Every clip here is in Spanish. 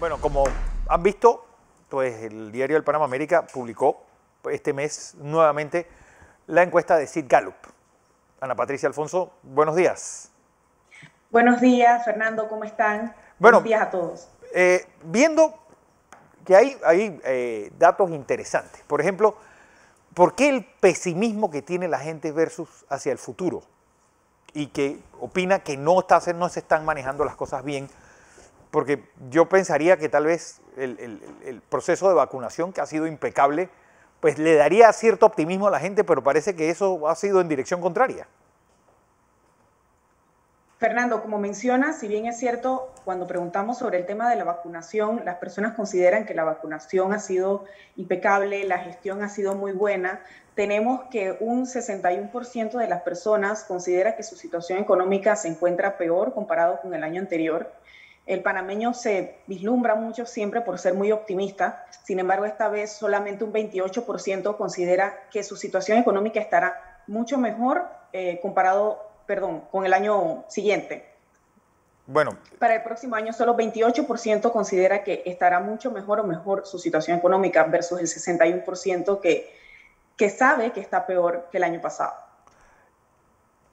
Bueno, como han visto, pues el diario del Panamá América publicó este mes nuevamente la encuesta de Sid Gallup. Ana Patricia Alfonso, buenos días. Buenos días, Fernando, ¿cómo están? Buenos Bueno, días a todos. viendo que hay datos interesantes. Por ejemplo, ¿por qué el pesimismo que tiene la gente versus hacia el futuro? Y que opina que no se están manejando las cosas bien, porque yo pensaría que tal vez el proceso de vacunación, que ha sido impecable, pues le daría cierto optimismo a la gente, pero parece que eso ha sido en dirección contraria. Fernando, como mencionas, si bien es cierto, cuando preguntamos sobre el tema de la vacunación, las personas consideran que la vacunación ha sido impecable, la gestión ha sido muy buena. Tenemos que un 61% de las personas considera que su situación económica se encuentra peor comparado con el año anterior. El panameño se vislumbra mucho siempre por ser muy optimista, sin embargo, esta vez solamente un 28% considera que su situación económica estará mucho mejor con el año siguiente. Bueno, Para el próximo año, solo 28% considera que estará mucho mejor o mejor su situación económica versus el 61% que sabe que está peor que el año pasado.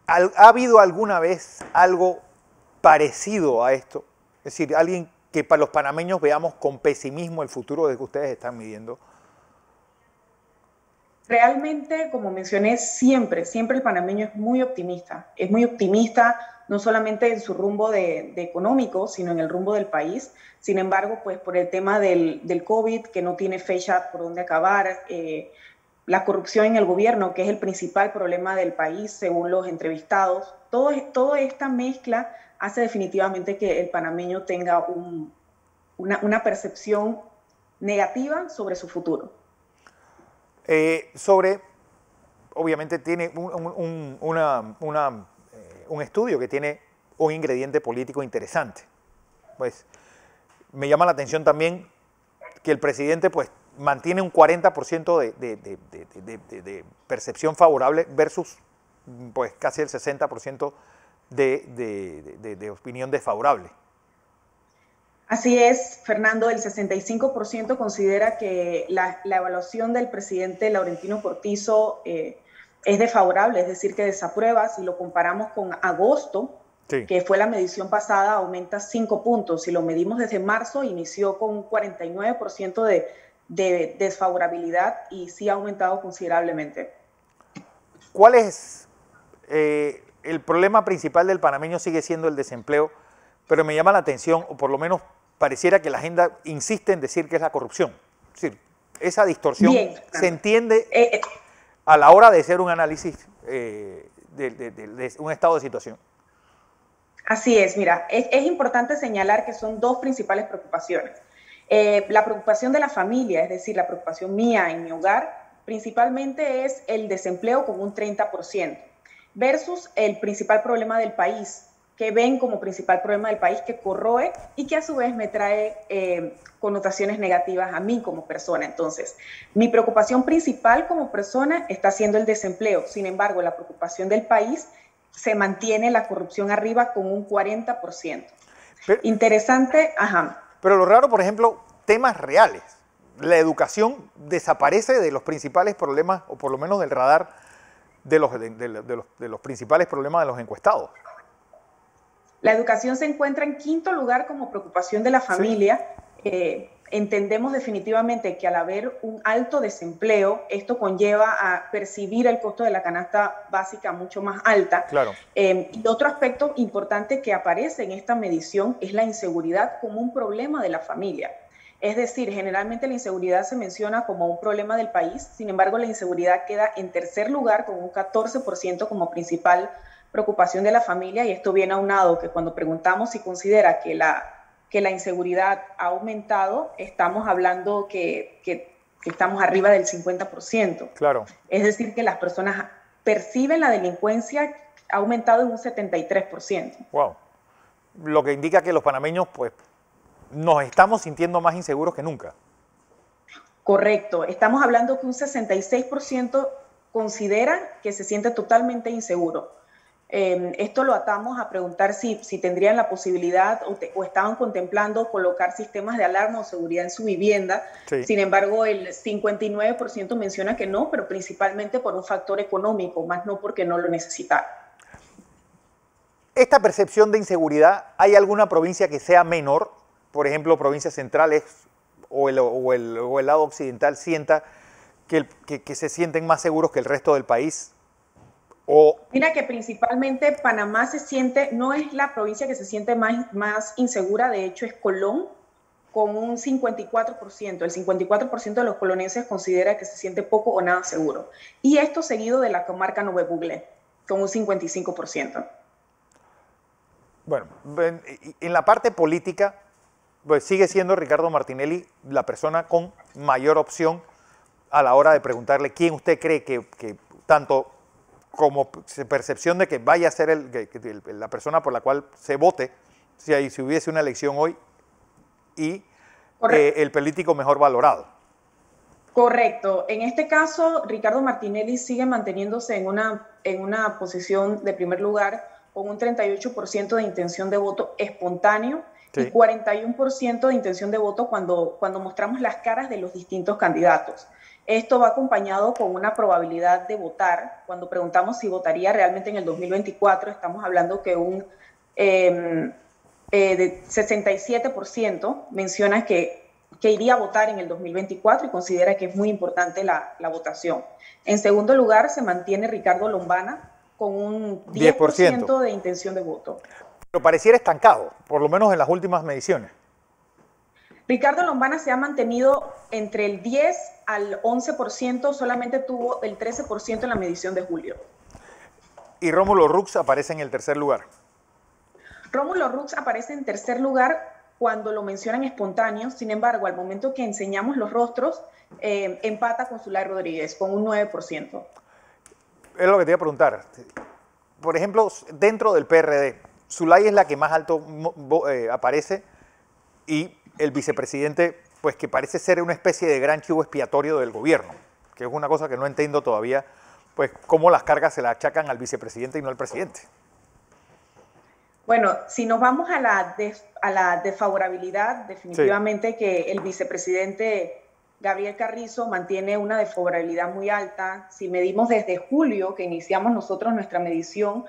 ¿ha habido alguna vez algo parecido a esto? Es decir, alguien que para los panameños veamos con pesimismo el futuro de que ustedes están midiendo. Realmente, como mencioné, siempre el panameño es muy optimista. Es muy optimista no solamente en su rumbo de económico, sino en el rumbo del país. Sin embargo, pues por el tema del COVID, que no tiene fecha por dónde acabar, la corrupción en el gobierno, que es el principal problema del país, según los entrevistados, toda esta mezcla hace definitivamente que el panameño tenga una percepción negativa sobre su futuro. Obviamente tiene un estudio que tiene un ingrediente político interesante. Pues me llama la atención también que el presidente pues mantiene un 40% de percepción favorable versus pues casi el 60% de opinión desfavorable. Así es, Fernando, el 65% considera que la evaluación del presidente Laurentino Cortizo es desfavorable, es decir, que desaprueba. Si lo comparamos con agosto, Sí. que fue la medición pasada, aumenta 5 puntos. Si lo medimos desde marzo, inició con un 49% de desfavorabilidad y sí ha aumentado considerablemente. ¿Cuál es el problema principal del panameño? Sigue siendo el desempleo, pero me llama la atención, o por lo menos pareciera que la agenda insiste en decir que es la corrupción. Es decir, esa distorsión Bien, se Fernando. entiende a la hora de hacer un análisis de un estado de situación. Así es, mira, es importante señalar que son dos principales preocupaciones. La preocupación de la familia, es decir, la preocupación mía en mi hogar, principalmente es el desempleo con un 30%, versus el principal problema del país, que ven como principal problema del país que corroe y que a su vez me trae connotaciones negativas a mí como persona. Entonces, mi preocupación principal como persona está siendo el desempleo. Sin embargo, la preocupación del país se mantiene la corrupción arriba con un 40%. Pero, Interesante, ajá. pero lo raro, por ejemplo, temas reales. La educación desaparece de los principales problemas, o por lo menos del radar de los principales problemas de los encuestados. La educación se encuentra en quinto lugar como preocupación de la Sí, familia. Entendemos definitivamente que al haber un alto desempleo, esto conlleva a percibir el costo de la canasta básica mucho más alta. claro. Y otro aspecto importante que aparece en esta medición es la inseguridad como un problema de la familia. Es decir, generalmente la inseguridad se menciona como un problema del país, sin embargo la inseguridad queda en tercer lugar con un 14% como principal preocupación de la familia, y esto viene aunado que cuando preguntamos si considera que la inseguridad ha aumentado, estamos hablando que estamos arriba del 50%. Claro. Es decir, que las personas perciben la delincuencia ha aumentado en un 73%. Wow. Lo que indica que los panameños pues nos estamos sintiendo más inseguros que nunca. Correcto. Estamos hablando que un 66% considera que se siente totalmente inseguro. Esto lo atamos a preguntar si tendrían la posibilidad o estaban contemplando colocar sistemas de alarma o seguridad en su vivienda. Sí. Sin embargo, el 59% menciona que no, pero principalmente por un factor económico, más no porque no lo necesitaran. Esta percepción de inseguridad, ¿hay alguna provincia que sea menor? Por ejemplo, provincias centrales o el lado occidental sienta que se sienten más seguros que el resto del país. Mira que principalmente Panamá se siente, no es la provincia que se siente más insegura, de hecho es Colón, con un 54%. El 54% de los colonenses considera que se siente poco o nada seguro. Y esto seguido de la comarca Nuevo Buglé, con un 55%. Bueno, en la parte política, pues sigue siendo Ricardo Martinelli la persona con mayor opción a la hora de preguntarle quién usted cree que tanto como percepción de que vaya a ser la persona por la cual se vote, si hubiese una elección hoy, y el político mejor valorado. Correcto. En este caso, Ricardo Martinelli sigue manteniéndose en una posición de primer lugar con un 38% de intención de voto espontáneo, sí, y 41% de intención de voto cuando mostramos las caras de los distintos candidatos. Esto va acompañado con una probabilidad de votar. Cuando preguntamos si votaría realmente en el 2024, estamos hablando que un de 67% menciona que iría a votar en el 2024 y considera que es muy importante la votación. En segundo lugar, se mantiene Ricardo Lombana con un 10% de intención de voto. Pero pareciera estancado, por lo menos en las últimas mediciones. Ricardo Lombana se ha mantenido entre el 10 al 11%, solamente tuvo el 13% en la medición de julio. Y Rómulo Rux aparece en el tercer lugar. Rómulo Rux aparece en tercer lugar cuando lo mencionan espontáneos. Sin embargo, al momento que enseñamos los rostros, empata con Zulay Rodríguez con un 9%. Es lo que te iba a preguntar. Por ejemplo, dentro del PRD, Zulay es la que más alto aparece y el vicepresidente, pues que parece ser una especie de gran chivo expiatorio del gobierno, que es una cosa que no entiendo todavía, pues cómo las cargas se las achacan al vicepresidente y no al presidente. Bueno, si nos vamos a la desfavorabilidad, definitivamente sí, que el vicepresidente Gabriel Carrizo mantiene una desfavorabilidad muy alta. Si medimos desde julio, que iniciamos nosotros nuestra medición,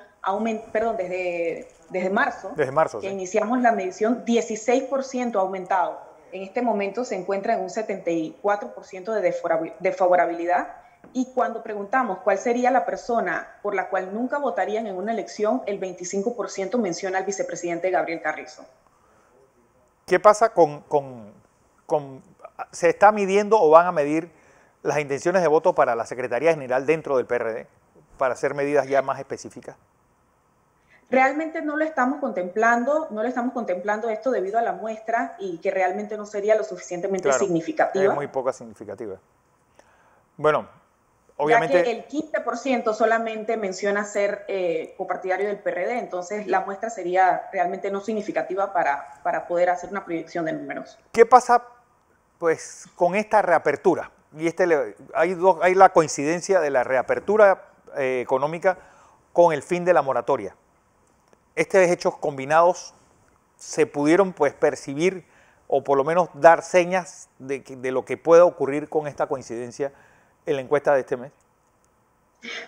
desde marzo, que sí, iniciamos la medición, 16% ha aumentado. En este momento se encuentra en un 74% de desfavorabilidad. Y cuando preguntamos cuál sería la persona por la cual nunca votarían en una elección, el 25% menciona al vicepresidente Gabriel Carrizo. ¿Qué pasa se está midiendo o van a medir las intenciones de voto para la Secretaría General dentro del PRD para hacer medidas ya más específicas? Realmente no lo estamos contemplando esto debido a la muestra y que realmente no sería lo suficientemente significativa. Es muy poca significativa. Bueno, obviamente, ya que el 15% solamente menciona ser copartidario del PRD, entonces la muestra sería realmente no significativa para poder hacer una proyección de números. ¿Qué pasa pues con esta reapertura? Y hay la coincidencia de la reapertura económica con el fin de la moratoria. Estos hechos combinados se pudieron pues percibir o por lo menos dar señas de lo que pueda ocurrir con esta coincidencia en la encuesta de este mes.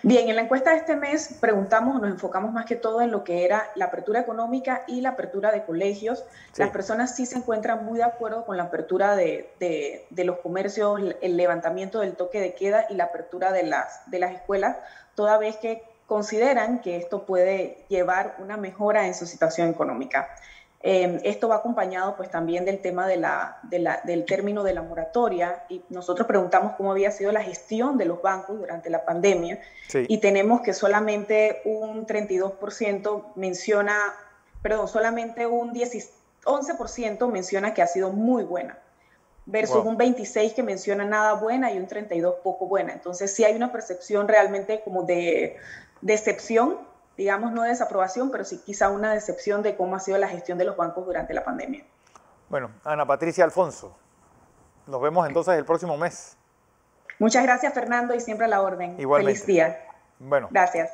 Bien, en la encuesta de este mes nos enfocamos más que todo en lo que era la apertura económica y la apertura de colegios. Sí. Las personas sí se encuentran muy de acuerdo con la apertura de los comercios, el levantamiento del toque de queda y la apertura de las escuelas, toda vez que consideran que esto puede llevar una mejora en su situación económica. Esto va acompañado pues también del tema del término de la moratoria, y nosotros preguntamos cómo había sido la gestión de los bancos durante la pandemia, sí, y tenemos que solamente un 32% solamente un 11% menciona que ha sido muy buena, versus un 26% que menciona nada buena y un 32% poco buena. Entonces sí hay una percepción realmente como de decepción, digamos no de desaprobación, pero sí quizá una decepción de cómo ha sido la gestión de los bancos durante la pandemia. Bueno, Ana Patricia Alfonso, nos vemos entonces el próximo mes. Muchas gracias, Fernando, y siempre a la orden. Igualmente. Feliz día. Bueno. Gracias.